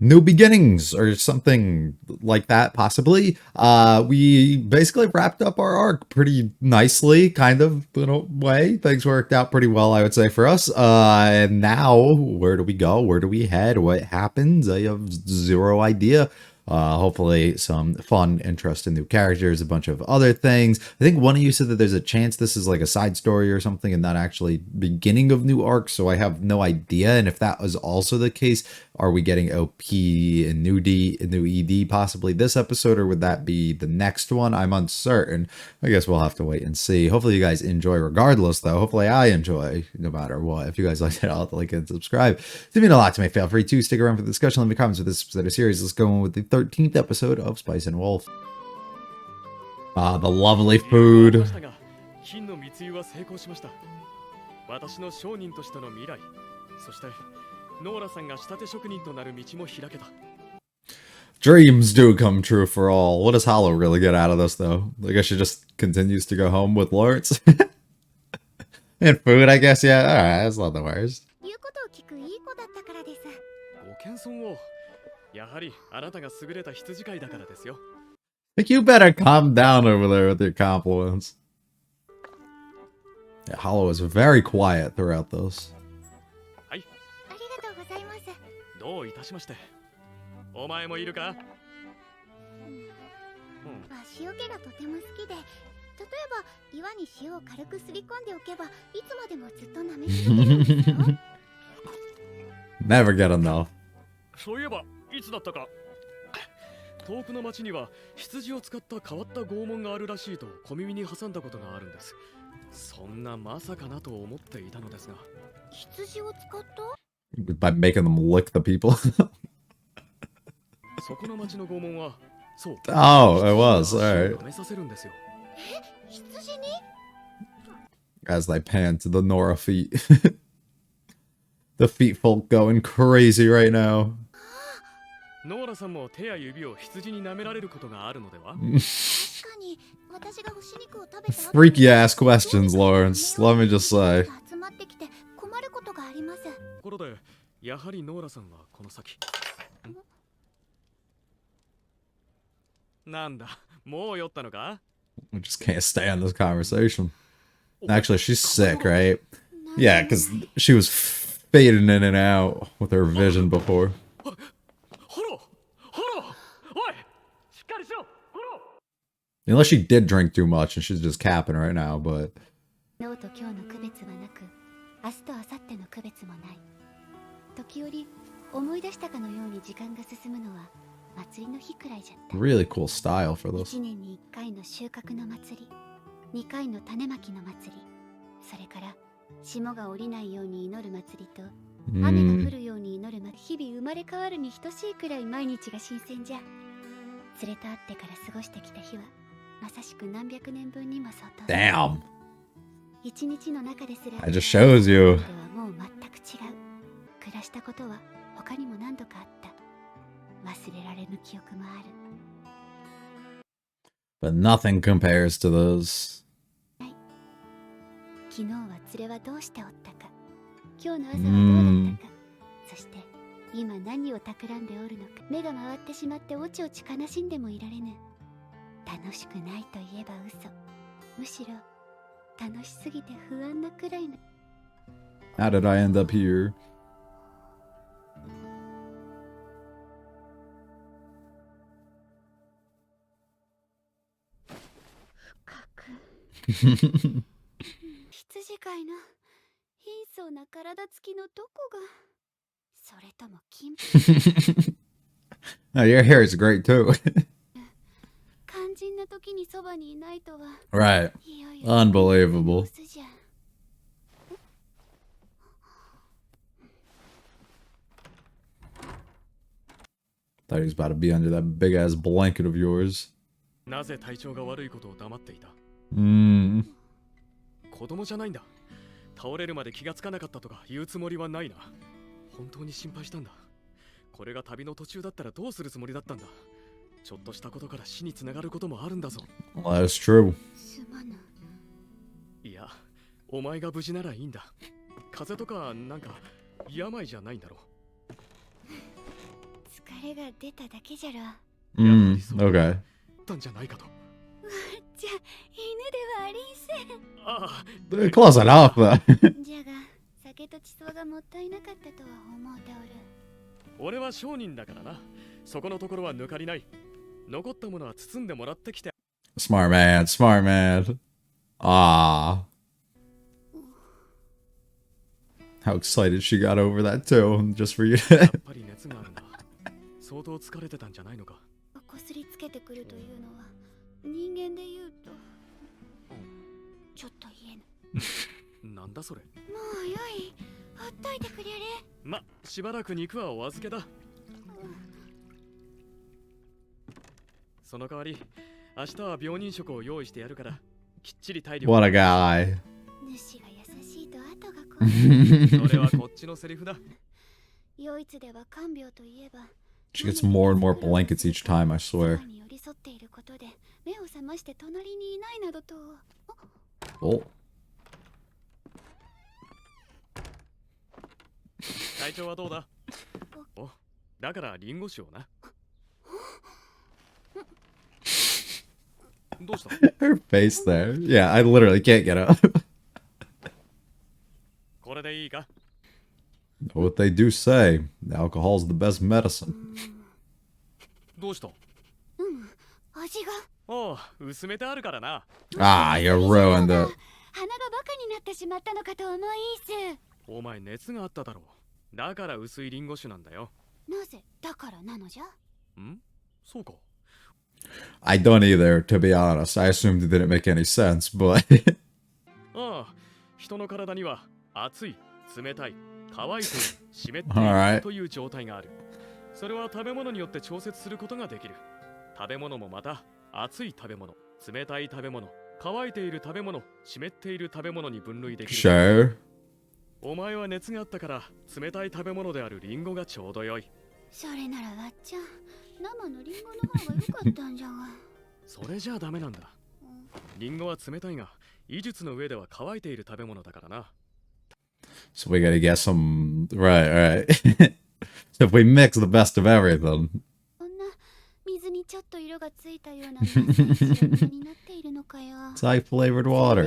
new beginnings or something like that, possibly. We basically wrapped up our arc pretty nicely, kind of, in a way. Things worked out pretty well, I would say, for us. And now, where do we go? Where do we head? What happens? I have zero idea. Hopefully some fun, interesting new characters, a bunch of other things. I think one of you said that there's a chance this is like a side story or something and not actually beginning of new arcs, so I have no idea. And if that was also the case, are we getting OP and new ED possibly this episode, or would that be the next one? I'm uncertain. I guess we'll have to wait and see. Hopefully you guys enjoy regardless, though. Hopefully I enjoy no matter what. If you guys liked it, I'll like and subscribe. It means a lot to me. Feel free to stick around for the discussion. Leave me comments with this episode of series. Let's go on with the 13th episode of Spice and Wolf. Ah, the lovely food. ノーラさんが仕立て職人となる道も開けた。Dreams do come true for all. What does Hollow really get out of this, though? I guess she just continues to go home with Lawrence. And food, I guess, yeah. Alright, that's not the worst. 言うことを聞くいい子だったからです。ご謙遜を。やはりあなたが優れた羊飼いだからですよ。Like, you better calm down over there with your compliments. Yeah, Hollow is very quiet throughout this. はい。ありがとうございます。どういたしまして。お前もいるか？塩気がとても好きで、例えば岩に塩を軽くすり込んでおけば、いつまでもずっと舐め続けるんですよ。Never get enough. そういえばいつだったか。遠くの町には羊を使った変わった拷問があるらしいと小耳に挟んだことがあるんです。そんなまさかなと思っていたのですが。羊を使った？ By making them lick the people. そこの町の拷問は、そう。Oh, it was. Alright. As they pan to the Nora feet. The feet folk going crazy right now. ノーラさんも手や指を羊に舐められることがあるのでは？ Freaky ass questions, Lawrence. Let me just say. ところで、やはりノーラさんはこの先。なんだ、もう酔ったのか? I just can't stand this conversation. Actually, she's sick, right? Yeah, because she was fading in and out with her vision before. Unless she did drink too much and she's just capping right now, but... Really cool style for this. 1年に1回の収穫の祭り、2回の種まきの祭り、それから霜が降りないように祈る祭りと雨が降るように祈る祭り、日々生まれ変わるに等しいくらい毎日が新鮮じゃ。連れと会ってから過ごしてきた日はまさしく何百年分にも相当。Damn. 1日の中ですら。It just shows you. もう全く違う。暮らしたことは他にも何度かあった。忘れられぬ記憶もある。But nothing compares to those. 昨日は連れはどうしておったか。今日の朝はどうだったか。そして今何を企んでおるのか。目が回ってしまっておちおち悲しんでもいられぬ。楽しくないと言えば嘘。むしろ楽しすぎて不安なくらいの。How did I end up here? 羊飼いの貧相な体つきのどこがそれとも金 Oh, your hair is great too. 肝心な時にそばにいないとは Right. Unbelievable. Thought he was about to be under that big ass blanket of yours. なぜ体調が悪いことを黙っていた？子供じゃないんだ。倒れるまで気がつかなかったとか言うつもりはないな。本当に心配したんだ。これが旅の途中だったらどうするつもりだったんだ。ちょっとしたことから死につながることもあるんだぞ。Well, that's true. すまぬ。いや、お前が無事ならいいんだ。風邪とかなんか病じゃないんだろう。使手が出ただけじゃろ。Okay. たんじゃないかと。じゃ、犬ではありんせん。ああ、 Close enough, though. じゃが、酒と地層がもったいなかったとは思うておる。俺は商人だからな。そこのところは抜かりない。残ったものは包んでもらってきて。 Smart man, smart man. Ah. How excited she got over that too, just for you. やっぱり熱があるんだ。相当疲れてたんじゃないのか。こすりつけてくるというのは、人間で言うと、ちょっと言えぬ。なんだそれ。もうよい、ほっといてくれれ。ま、しばらく肉はお預けだ。その代わり、明日は病人食を用意してやるから、きっちり体力。 What a guy. 主が優しいと後が怖い。それはこっちのセリフだ。ヨイツでは看病といえば、 She gets more and more blankets each time, I swear. に寄り添っていることで目を覚まして隣にいないなどと。Oh. 体調はどうだ。お、だからリンゴ酒をな。どうした。 Her face there. Yeah, I literally can't get up. これでいいか。 What they do say, alcohol's the best medicine. どうした。味が。おう、薄めてあるからな。 Ah, you ruined it. 鼻がバカになってしまったのかと思いす。お前熱があっただろう。だから薄いリンゴ酒なんだよ。なぜだからなのじゃ。ん、そうか。 I don't either, to be honest. I assumed it didn't make any sense, but ああ、人の体には熱い、冷たい、乾いている、湿ってい Alright. るという状態がある。それは食べ物によって調節することができる。食べ物もまた、熱い食べ物、冷たい食べ物、乾いている食べ物、湿っている食べ物に分類できる。 sure. お前は熱があったから冷たい食べ物であるリンゴがちょうどよい。それならわっちゃん、生のリンゴの方が良かったんじゃが。それじゃあダメなんだ。リンゴは冷たいが、医術の上では乾いている食べ物だからな。 So we gotta get some. Right, right. So if we mix the best of everything. こんな水にちょっと色がついたような優しい仕上がりになっているのかよ。 It's like flavored water.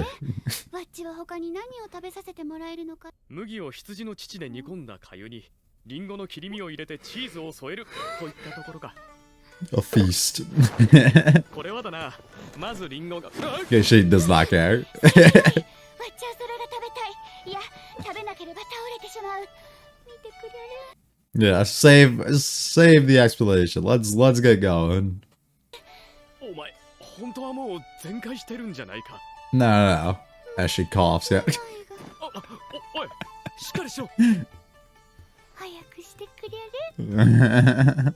わっちは他に何を食べさせてもらえるのか。麦を羊の乳で煮込んだ粥にリンゴの切り身を入れてチーズを添えるといったところか。 A feast. これはだな。まずリンゴが。 Okay, she does not care. わっちはそれが食べたい。いや、食べなければ倒れてしまう。見てくれる。 Yeah, save the explanation. Let's get going. お前、本当はもう全開してるんじゃないか。 No, no, no. As she coughs, yeah. おい、しっかりしろ。早くしてくれる。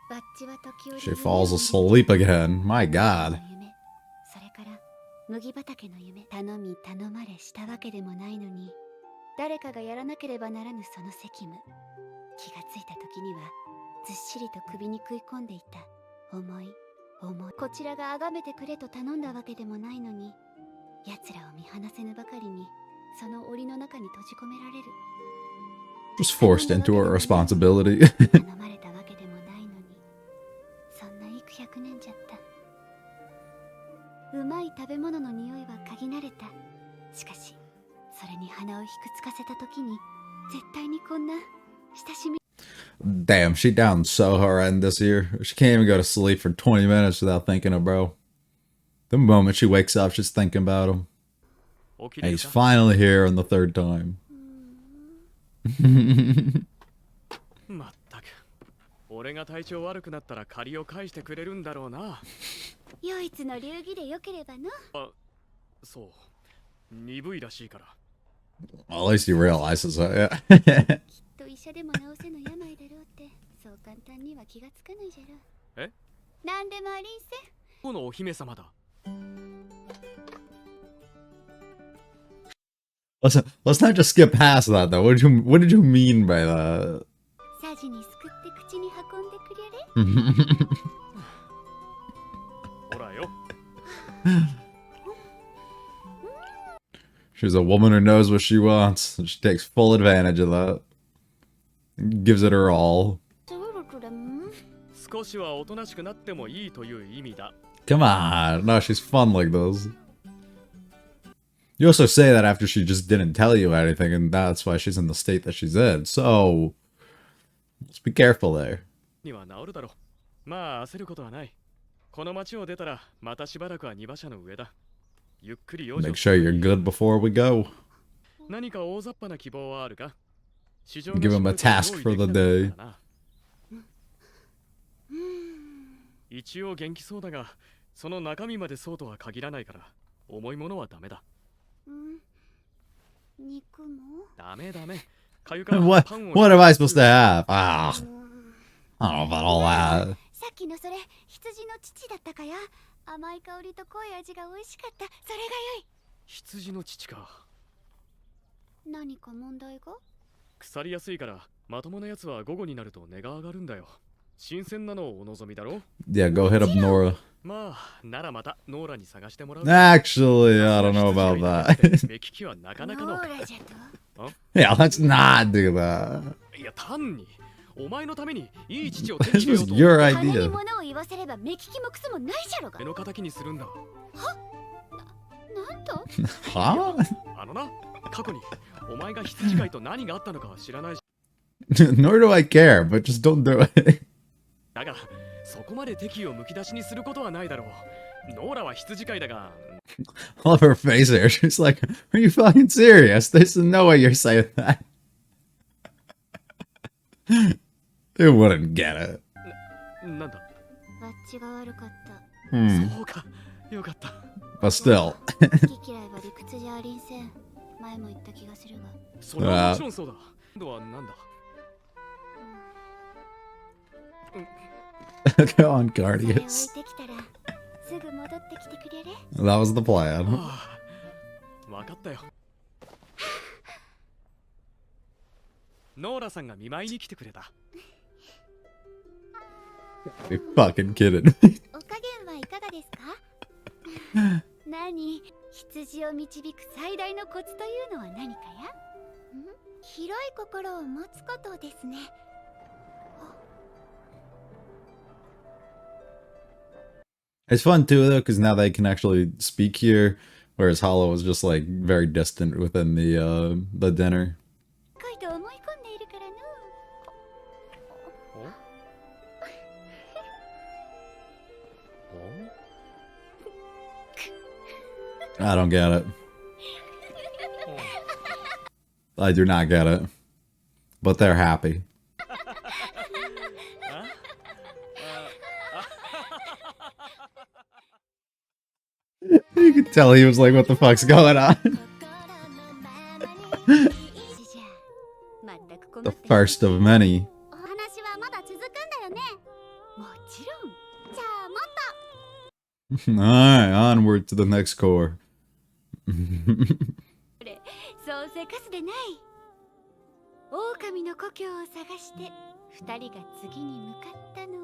バッチは時折 She falls asleep again. My God. 夢、それから麦畑の夢。頼み頼まれしたわけでもないのに、誰かがやらなければならぬその責務。気がついた時にはずっしりと首に食い込んでいた重い。こちらが崇めてくれと頼んだわけでもないのに、奴らを見放せぬばかりにその檻の中に閉じ込められる。 Just forced into her responsibility. 頼まれたわけでもないのに、そんな幾百年じゃった。うまい食べ物の匂いは嗅ぎ慣れた。しかしそれに鼻をひくつかせた時に、絶対にこんな親しみ。 Damn, she down so horrendous here. She can't even go to sleep for 20 minutes without thinking of bro. The moment she wakes up, she's thinking about him. 起き And る he's か。 finally here on the third time. まったく。俺が体調悪くなったら借りを返してくれるんだろうな。唯一の流儀でよければの。あ、そう。鈍いらしいから。 Well, at least he realizes it. Yeah. と医者でも治せぬ病だろうって、そう簡単には気がつかないじゃろ。え？なんでもありんせ。このお姫様だ。 Let's not just skip past that though. What did you mean by that? サジにすくって口に運んでくれれ。ほらよ。 She's a woman who knows what she wants. And she takes full advantage of that. Gives it her all. そろそろ少しはおとなしくなってもいいという意味だ。 Come on. No, she's fun like this. You also say that after she just didn't tell you anything, and that's why she's in the state that she's in. So, let's be careful there. には治るだろう。まあ焦ることはない。この町を出たらまたしばらくは2馬車の上だ。ゆっくり養生。 Make sure you're good before we go. 何か大雑把な希望はあるか？ Give him a task for the day. 一応元気そうだが、その中身までそうとは限らないから、重いものはダメだ。肉もダメ。 What am I supposed to have? Ah, I don't know about all that. さっきのそれ羊の乳だったかや。甘い香りと濃い味が美味しかった。それが良い。羊の乳か。何か問題が？腐りやすいからまともなやつは午後になると値が上がるんだよ。新鮮なのをお望みだろ？ Yeah, go hit up Nora. まあならまたノーラに探してもらう。 Actually, I don't know about that. 目利きはなかなかの。ノーラじゃと？ Yeah, let's not do that. いや単にお前のためにいい父を手に This 入れよ was うと。 your 金に idea. 物を言わせれば目利きもクソもないじゃろが。目の敵にするんだ。なんと？ Huh? あのな、過去にお前が羊飼いと何があったのかは知らないし。 Nor do I care, but just don't do it. だがそこまで敵意をむき出しにすることはないだろう。ノーラは羊飼いだが。 Love her face there. She's like, are you fucking serious? There's no way you're saying that. You wouldn't get it. なんだ。わっちが悪かった。 Hmm. そうか、よかった。 But still. 好き嫌いは理屈じゃありんせん。前も言った気がするが。それはもちろんそうだ。今度はなんだ。 Go on, それ置い Guardians. てきたらすぐ戻ってきてくれれ。 That was the plan. ああ、わかったよ。ノーラさんが見舞いに来てくれた。 You fucking kidding me. お加減はいかがですか？何？羊を導く最大のコツというのは何かや？広い心を持つことですね。 It's fun too, though, because now they can actually speak here, whereas Hollow was just like very distant within the dinner. 深いと思い込んでいるからの。 I don't get it. I do not get it. But they're happy. You could tell he was like, what the fuck's going on? The first of many. お話はまだ続くんだよね。もちろん。じゃあもっと。 Alright, onward to the next core. そうせかすでない。狼の故郷を探して二人が次に向かったのは。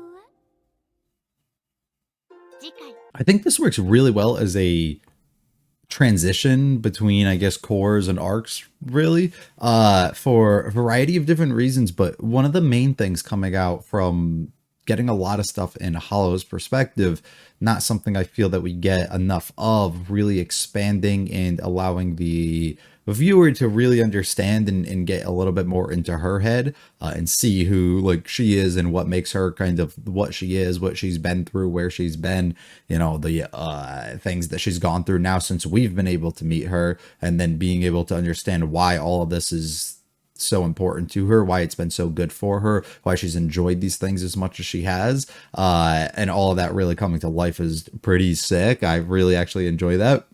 次回。 I think this works really well as a transition between, I guess, cores and arcs, really, for a variety of different reasons. But one of the main things coming out from getting a lot of stuff in Hollow's perspective, not something I feel that we get enough of, really expanding and allowing the viewer to really understand and get a little bit more into her head and see who like she is and what makes her kind of what she is, what she's been through, where she's been, you know, the things that she's gone through now since we've been able to meet her, and then being able to understand why all of this is so important to her, why it's been so good for her, why she's enjoyed these things as much as she has, and all of that really coming to life is pretty sick. I really actually enjoy that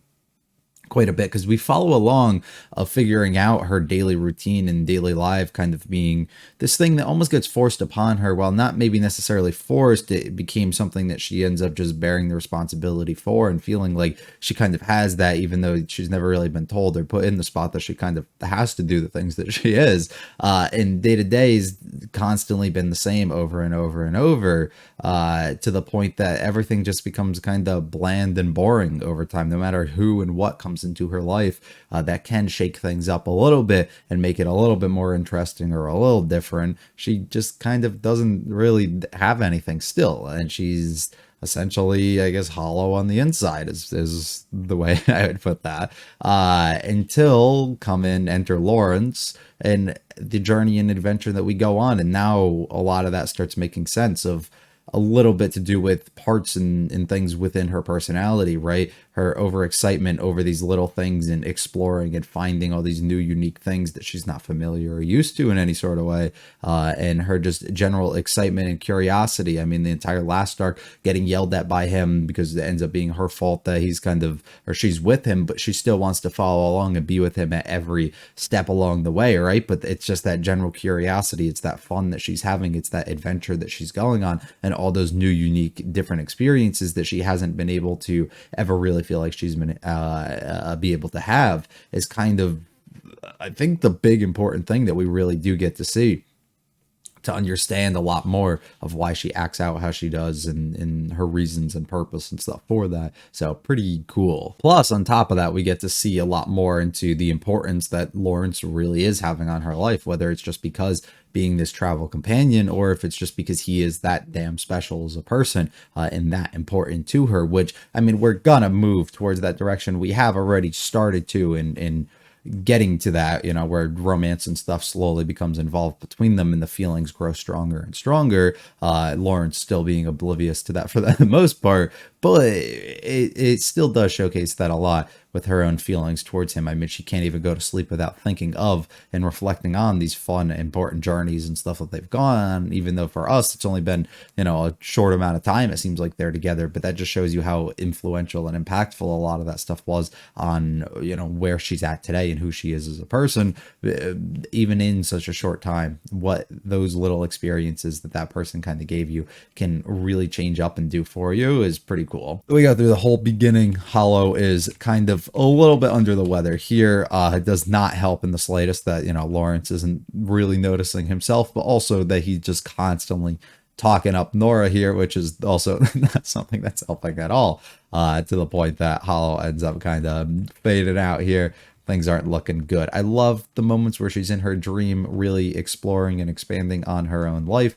quite a bit because we follow along of figuring out her daily routine and daily life kind of being this thing that almost gets forced upon her. While not maybe necessarily forced, it became something that she ends up just bearing the responsibility for and feeling like she kind of has that, even though she's never really been told or put in the spot that she kind of has to do the things that she is. And day to day has constantly been the same over and over and over, to the point that everything just becomes kind of bland and boring over time, no matter who and what comes comes into her life that can shake things up a little bit and make it a little bit more interesting or a little different. She just kind of doesn't really have anything still, and she's essentially, I guess, hollow on the inside is the way I would put that. Until enter Lawrence and the journey and adventure that we go on. And now a lot of that starts making sense of a little bit to do with parts and things within her personality, right? Her overexcitement over these little things and exploring and finding all these new unique things that she's not familiar or used to in any sort of way. And her just general excitement and curiosity. I mean, the entire last arc getting yelled at by him because it ends up being her fault that he's or she's with him, but she still wants to follow along and be with him at every step along the way, right? But it's just that general curiosity. It's that fun that she's having. It's that adventure that she's going on, and all those new, unique, different experiences that she hasn't been able to ever really feel like she's been be able to have is kind of, I think, the big important thing that we really do get to see, to understand a lot more of why she acts out how she does and her reasons and purpose and stuff for that. So pretty cool. Plus, on top of that, we get to see a lot more into the importance that Lawrence really is having on her life, whether it's just because being this travel companion, or if it's just because he is that damn special as a person and that important to her, which, I mean, we're gonna move towards that direction. We have already started to in getting to that, you know, where romance and stuff slowly becomes involved between them and the feelings grow stronger and stronger. Lawrence still being oblivious to that for the most part, but it still does showcase that a lot with her own feelings towards him. I mean, she can't even go to sleep without thinking of and reflecting on these fun, important journeys and stuff that they've gone on, even though for us, it's only been, you know, a short amount of time. It seems like they're together, but that just shows you how influential and impactful a lot of that stuff was on, you know, where she's at today and who she is as a person, even in such a short time. What those little experiences that person kind of gave you can really change up and do for you is pretty cool. We go through the whole beginning. Hollow is kind of a little bit under the weather here. It does not help in the slightest that, you know, Lawrence isn't really noticing himself, but also that he's just constantly talking up Nora here, which is also not something that's helping at all, to the point that Hollow ends up kind of fading out here. Things aren't looking good. I love the moments where she's in her dream, really exploring and expanding on her own life.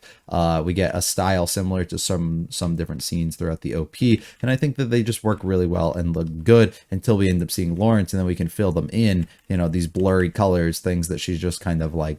We get a style similar to some different scenes throughout the OP, and I think that they just work really well and look good until we end up seeing Lawrence, and then we can fill them in, you know, these blurry colors, things that she's just kind of like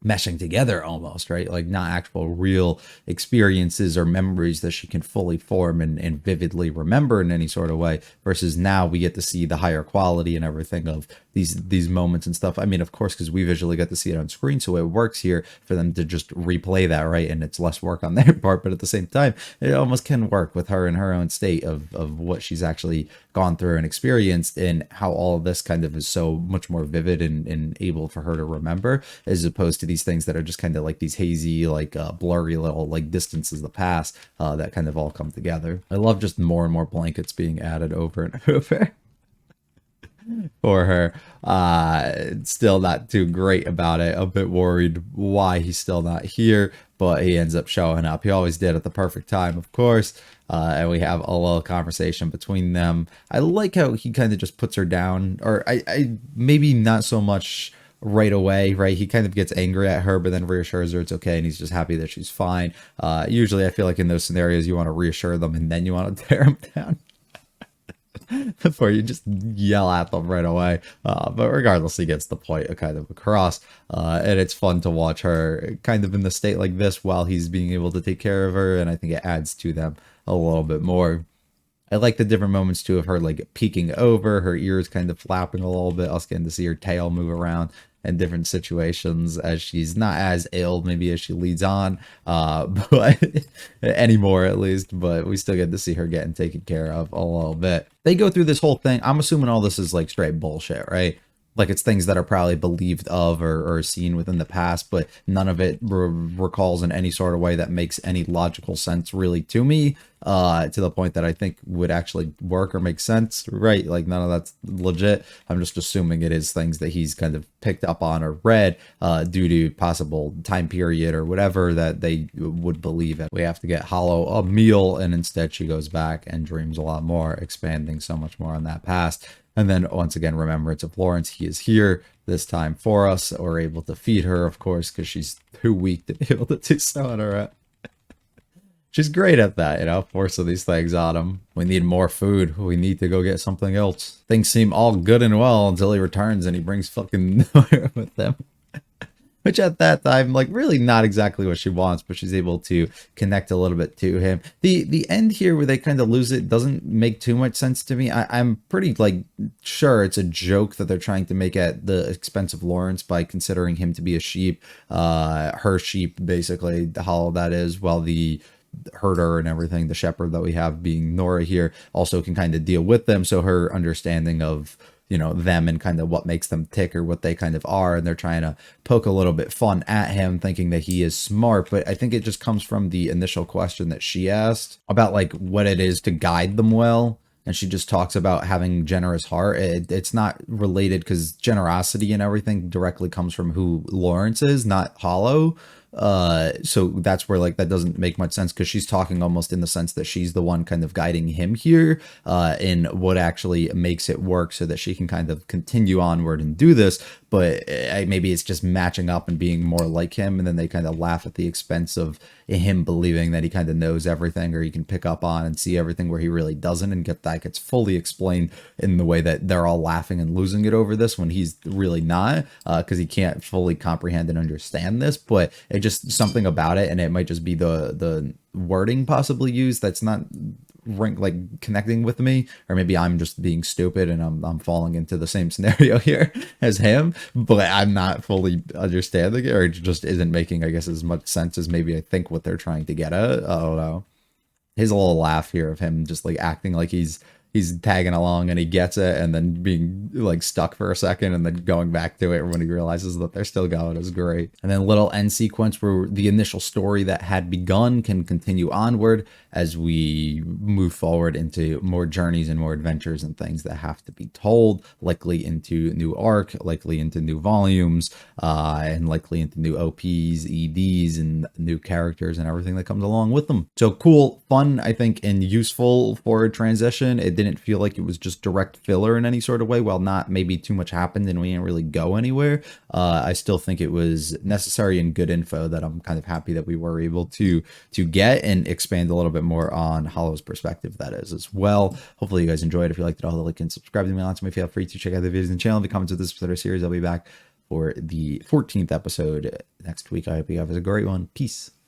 meshing together almost, right? Like not actual real experiences or memories that she can fully form and vividly remember in any sort of way, versus now we get to see the higher quality and everything of these moments and stuff. I mean, of course, because we visually get to see it on screen, so it works here for them to just replay that, right? And it's less work on their part, but at the same time, it almost can work with her in her own state of what she's actually gone through and experienced, and how all of this kind of is so much more vivid and able for her to remember, as opposed to these things that are just kind of like these hazy, like blurry little like distances of the past that kind of all come together. I love just more and more blankets being added over and over for her. Still not too great about it. A bit worried why he's still not here, but he ends up showing up. He always did at the perfect time, of course. And we have a little conversation between them. I like how he kind of just puts her down, or I maybe not so much right away, right? He kind of gets angry at her, but then reassures her it's okay, and he's just happy that she's fine. Usually I feel like in those scenarios you want to reassure them and then you want to tear them down before you just yell at them right away. But regardless, he gets the point kind of across, and it's fun to watch her kind of in the state like this while he's being able to take care of her, and I think it adds to them a little bit more. I like the different moments too of her like peeking over, her ears kind of flapping a little bit, us getting to see her tail move around in different situations as she's not as ill maybe as she leads on, but anymore at least, but we still get to see her getting taken care of a little bit. They go through this whole thing. I'm assuming all this is like straight bullshit, right? Like it's things that are probably believed of or seen within the past, but none of it recalls in any sort of way that makes any logical sense really to me, to the point that I think would actually work or make sense, right? Like none of that's legit. I'm just assuming it is things that he's kind of picked up on or read due to possible time period or whatever that they would believe it. We have to get Hollow a meal, and instead she goes back and dreams a lot more, expanding so much more on that past. And then once again, remembrance of Lawrence. He is here this time for us. We're able to feed her, of course, because she's too weak to be able to do so on her own. She's great at that, you know, forcing these things on him. We need more food. We need to go get something else. Things seem all good and well until he returns and he brings fucking Nora with him. Which at that time, like, really not exactly what she wants, but she's able to connect a little bit to him. The end here where they kind of lose it doesn't make too much sense to me. I'm pretty, like, sure it's a joke that they're trying to make at the expense of Lawrence by considering him to be a sheep, her sheep, basically, the hollow that is, while the herder and everything, the shepherd that we have being Nora here, also can kind of deal with them. So her understanding of, you know, them and kind of what makes them tick or what they kind of are, and they're trying to poke a little bit fun at him, thinking that he is smart. But I think it just comes from the initial question that she asked about like what it is to guide them well. And she just talks about having generous heart. It's not related because generosity and everything directly comes from who Lawrence is, not Hollow. So that's where like that doesn't make much sense, because she's talking almost in the sense that she's the one kind of guiding him here in what actually makes it work so that she can kind of continue onward and do this. But maybe it's just matching up and being more like him, and then they kind of laugh at the expense of him believing that he kind of knows everything, or he can pick up on and see everything where he really doesn't, and get that gets fully explained in the way that they're all laughing and losing it over this when he's really not, because he can't fully comprehend and understand this. But it just something about it, and it might just be the wording possibly used that's not like connecting with me, or maybe I'm just being stupid and I'm falling into the same scenario here as him, but I'm not fully understanding it, or it just isn't making, I guess, as much sense as maybe I think what they're trying to get at. I don't know. His little laugh here of him just like acting like he's tagging along and he gets it, and then being like stuck for a second and then going back to it when he realizes that they're still going is great. And then little end sequence where the initial story that had begun can continue onward as we move forward into more journeys and more adventures and things that have to be told, likely into new arc, likely into new volumes, and likely into new OPs, EDs, and new characters and everything that comes along with them. So cool, fun, I think, and useful for a transition. It didn't feel like it was just direct filler in any sort of way. While not maybe too much happened and we didn't really go anywhere, I still think it was necessary and good info that I'm kind of happy that we were able to get and expand a little bit more on Hollow's perspective, that is, as well. Hopefully you guys enjoyed. If you liked it, all, like and subscribe to me on me. Feel free to check out the videos in the channel. If you comments with this particular series, I'll be back for the 14th episode next week. I hope you have a great one. Peace.